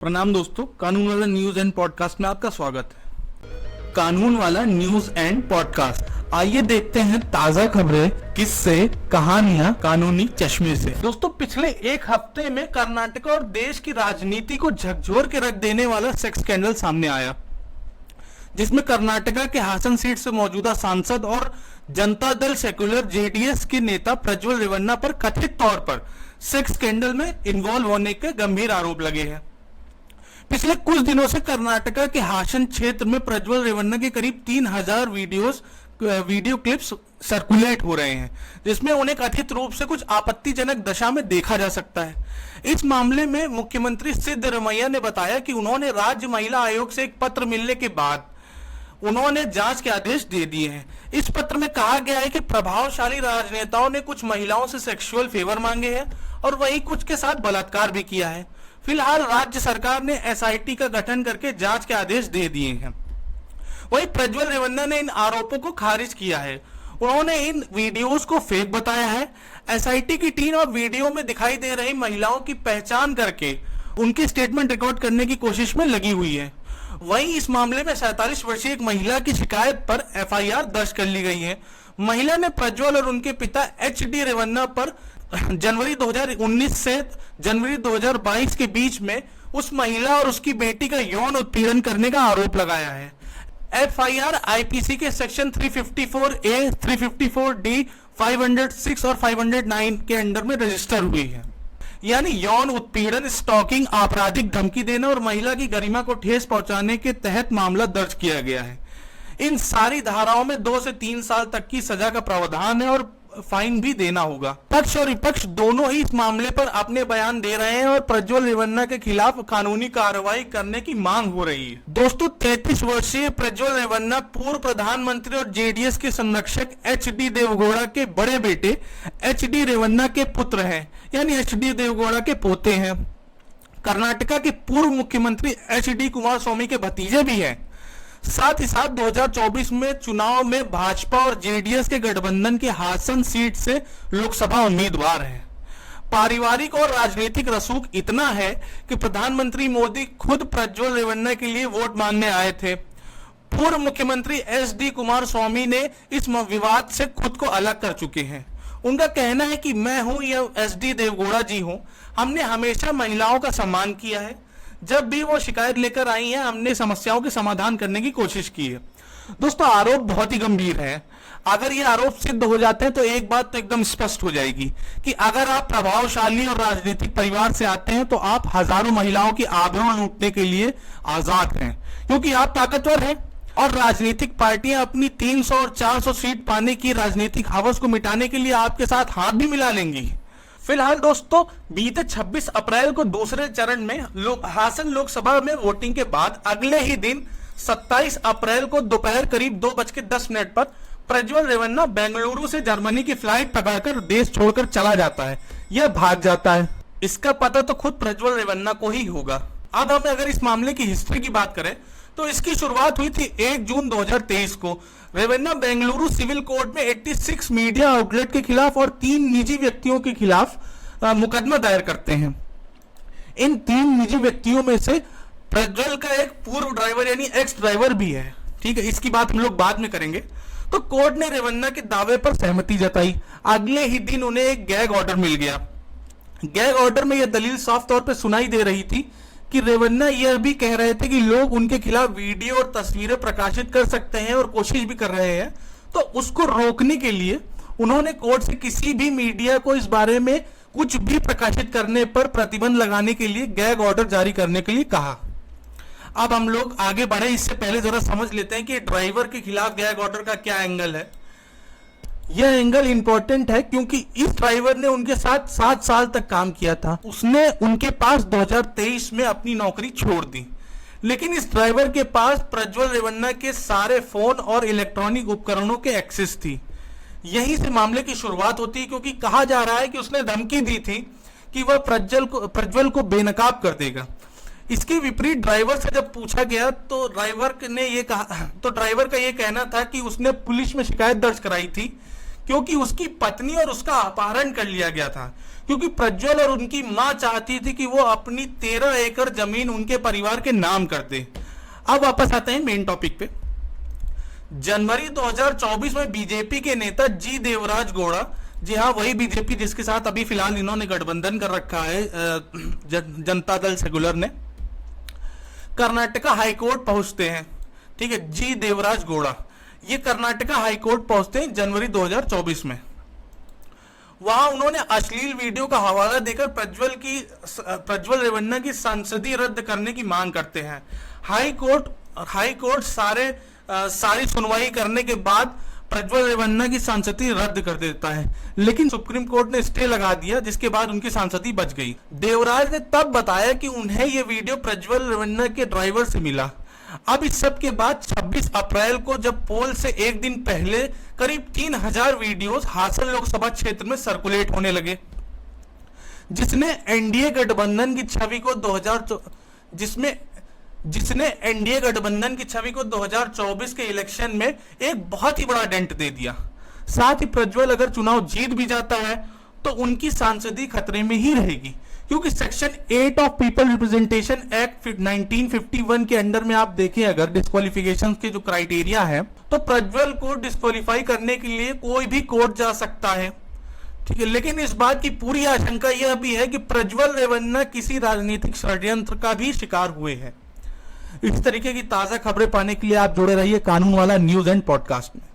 प्रणाम दोस्तों, कानून वाला न्यूज एंड पॉडकास्ट में आपका स्वागत है। कानून वाला न्यूज एंड पॉडकास्ट, आइए देखते हैं ताजा खबरें, किस्से, कहानियां कानूनी चश्मे से। दोस्तों, पिछले एक हफ्ते में कर्नाटक और देश की राजनीति को झकझोर के रख देने वाला सेक्स स्कैंडल सामने आया, जिसमें कर्नाटका के हासन सीट से मौजूदा सांसद और जनता दल सेक्युलर जेडीएस के नेता प्रज्वल रेवन्ना पर कथित तौर पर सेक्स स्कैंडल में इन्वॉल्व होने के गंभीर आरोप लगे हैं। पिछले कुछ दिनों से कर्नाटका के हासन क्षेत्र में प्रज्वल रेवन्ना के करीब 3000 वीडियो क्लिप्स सर्कुलेट हो रहे हैं, जिसमें उन्हें कथित रूप से कुछ आपत्तिजनक दशा में देखा जा सकता है। इस मामले में मुख्यमंत्री सिद्धरमैया ने बताया कि उन्होंने राज्य महिला आयोग से एक पत्र मिलने के बाद उन्होंने जांच के आदेश दे दिए हैं। इस पत्र में कहा गया है कि प्रभावशाली राजनेताओं ने कुछ महिलाओं से सेक्सुअल फेवर मांगे हैं और वहीं कुछ के साथ बलात्कार भी किया है। फिलहाल राज्य सरकार ने एसआईटी का गठन करके जांच के आदेश दे दिए हैं। वहीं प्रज्वल रेवन्ना ने इन आरोपों को खारिज किया है। उन्होंने इन वीडियोस को फेक बताया है। एसआईटी की टीम और वीडियो में दिखाई दे रही महिलाओं की पहचान करके उनकी स्टेटमेंट रिकॉर्ड करने की कोशिश में लगी हुई है। वहीं इस मामले में 47 वर्षीय एक महिला की शिकायत पर एफआईआर दर्ज कर ली गई है। महिला ने प्रज्वल और उनके पिता एचडी रेवन्ना पर जनवरी 2019 से जनवरी 2022 के बीच में उस महिला और उसकी बेटी का यौन उत्पीड़न करने का आरोप लगाया है। एफआईआर आईपीसी के सेक्शन 354A, 354D, 506 और 509 के अंडर में रजिस्टर हुई है। यानी यौन उत्पीड़न, स्टॉकिंग, आपराधिक धमकी देना और महिला की गरिमा को ठेस पहुंचाने के तहत मामला दर्ज किया गया है। इन सारी धाराओं में 2 से 3 साल तक की सजा का प्रावधान है और फाइन भी देना होगा। पक्ष और विपक्ष दोनों ही इस मामले पर अपने बयान दे रहे हैं और प्रज्वल रेवन्ना के खिलाफ कानूनी कार्रवाई करने की मांग हो रही है। दोस्तों, 33 वर्षीय प्रज्वल रेवन्ना पूर्व प्रधानमंत्री और जेडीएस के संरक्षक एचडी देवगौड़ा के बड़े बेटे एचडी रेवन्ना के पुत्र हैं, यानी एचडी देवगौड़ा के पोते हैं। कर्नाटका के पूर्व मुख्यमंत्री एचडी कुमारस्वामी के भतीजे भी हैं। साथ ही साथ 2024 में चुनाव में भाजपा और जेडीएस के गठबंधन के हासन सीट से लोकसभा उम्मीदवार हैं। पारिवारिक और राजनीतिक रसूख इतना है कि प्रधानमंत्री मोदी खुद प्रज्वल रेवन्ना के लिए वोट मांगने आए थे। पूर्व मुख्यमंत्री एचडी कुमारस्वामी ने इस विवाद से खुद को अलग कर चुके हैं। उनका कहना है कि मैं हूं या एचडी देवगौड़ा जी हूं, हमने हमेशा महिलाओं का सम्मान किया है। जब भी वो शिकायत लेकर आई है, हमने समस्याओं के समाधान करने की कोशिश की है। दोस्तों, आरोप बहुत ही गंभीर है। अगर ये आरोप सिद्ध हो जाते हैं तो एक बात तो एकदम स्पष्ट हो जाएगी कि अगर आप प्रभावशाली और राजनीतिक परिवार से आते हैं तो आप हजारों महिलाओं की आबरू लूटने के लिए आजाद हैं, क्योंकि आप ताकतवर हैं और राजनीतिक पार्टियां अपनी 300 और 400 सीट पाने की राजनीतिक हवस को मिटाने के लिए आपके साथ हाथ भी मिला लेंगी। फिलहाल दोस्तों, बीते 26 अप्रैल को दूसरे चरण में हासन लोकसभा में वोटिंग के बाद अगले ही दिन 27 अप्रैल को दोपहर करीब 2:10 पर प्रज्वल रेवन्ना बेंगलुरु से जर्मनी की फ्लाइट पकड़कर देश छोड़कर चला जाता है। यह भाग जाता है। इसका पता तो खुद प्रज्वल रेवन्ना को ही होगा। अब हम अगर इस मामले की हिस्ट्री की बात करें तो इसकी शुरुआत हुई थी 1 जून 2023 को। रेवन्ना बेंगलुरु सिविल कोर्ट में 86 मीडिया आउटलेट के खिलाफ और 3 निजी व्यक्तियों के खिलाफ मुकदमा दायर करते हैं। इन 3 निजी व्यक्तियों में से प्रज्वल का एक पूर्व ड्राइवर यानी एक्स ड्राइवर भी है। ठीक है, इसकी बात हम लोग बाद में करेंगे। तो कोर्ट ने रेवन्ना के दावे पर सहमति जताई। अगले ही दिन उन्हें एक गैग ऑर्डर मिल गया। गैग ऑर्डर में यह दलील साफ तौर पर सुनाई दे रही थी कि रेवन्ना यह भी कह रहे थे कि लोग उनके खिलाफ वीडियो और तस्वीरें प्रकाशित कर सकते हैं और कोशिश भी कर रहे हैं। तो उसको रोकने के लिए उन्होंने कोर्ट से किसी भी मीडिया को इस बारे में कुछ भी प्रकाशित करने पर प्रतिबंध लगाने के लिए गैग ऑर्डर जारी करने के लिए कहा। अब हम लोग आगे बढ़े, इससे पहले जरा समझ लेते हैं कि ड्राइवर के खिलाफ गैग ऑर्डर का क्या एंगल है। यह एंगल इंपॉर्टेंट है क्योंकि इस ड्राइवर ने उनके साथ 7 साल तक काम किया था। उसने उनके पास 2023 में अपनी नौकरी छोड़ दी, लेकिन इस ड्राइवर के पास प्रज्वल रेवन्ना के सारे फोन और इलेक्ट्रॉनिक उपकरणों के एक्सेस थी। यहीं से मामले की शुरुआत होती है, क्योंकि कहा जा रहा है कि उसने धमकी दी थी कि वह प्रज्वल को बेनकाब कर देगा। इसके विपरीत ड्राइवर से जब पूछा गया तो ड्राइवर का यह कहना था कि उसने पुलिस में शिकायत दर्ज कराई थी क्योंकि उसकी पत्नी और उसका अपहरण कर लिया गया था, क्योंकि प्रज्वल और उनकी मां चाहती थी कि वो अपनी 13 एकड़ जमीन उनके परिवार के नाम कर दे। अब वापस आते हैं मेन टॉपिक पे। जनवरी 2024 में बीजेपी के नेता जी देवराज गौड़ा, जी हाँ वही बीजेपी जिसके साथ अभी फिलहाल इन्होंने गठबंधन कर रखा है जनता दल सेकुलर ने, कर्नाटका हाईकोर्ट पहुंचते हैं। ठीक है, जी देवराज गौड़ा ये कर्नाटका हाईकोर्ट पहुंचते हैं जनवरी 2024 में। वहां उन्होंने अश्लील वीडियो का हवाला देकर प्रज्वल रेवन्ना की सांसदी रद्द करने की मांग करते हैं। हाईकोर्ट सारी सुनवाई करने के बाद प्रज्वल रेवन्ना की सांसदी रद्द कर देता है, लेकिन सुप्रीम कोर्ट ने स्टे लगा दिया, जिसके बाद उनकी सांसदी बच गई। देवराज ने तब बताया कि उन्हें यह वीडियो प्रज्वल रेवन्ना के ड्राइवर से मिला। अब इस सब के बाद 26 अप्रैल को जब पोल से एक दिन पहले करीब 3000 वीडियोस हासन लोकसभा क्षेत्र में सर्कुलेट होने लगे, जिसने एनडीए गठबंधन की छवि को 2024 के इलेक्शन में एक बहुत ही बड़ा डेंट दे दिया। साथ ही प्रज्वल अगर चुनाव जीत भी जाता है तो उनकी सांसदी खतरे में ही रहेगी, क्योंकि section 8 of people representation act 1951 के अंडर में आप देखें अगर डिस्क्वालिफिकेशन के जो क्राइटेरिया है, तो प्रज्वल को डिस्क्वालीफाई करने के लिए कोई भी कोर्ट जा सकता है। ठीक है, लेकिन इस बात की पूरी आशंका यह भी है कि प्रज्वल रेवन्ना किसी राजनीतिक षड्यंत्र का भी शिकार हुए हैं। इस तरीके की ताजा खबरें पाने के लिए आप जुड़े रहिए कानून वाला न्यूज एंड पॉडकास्ट में।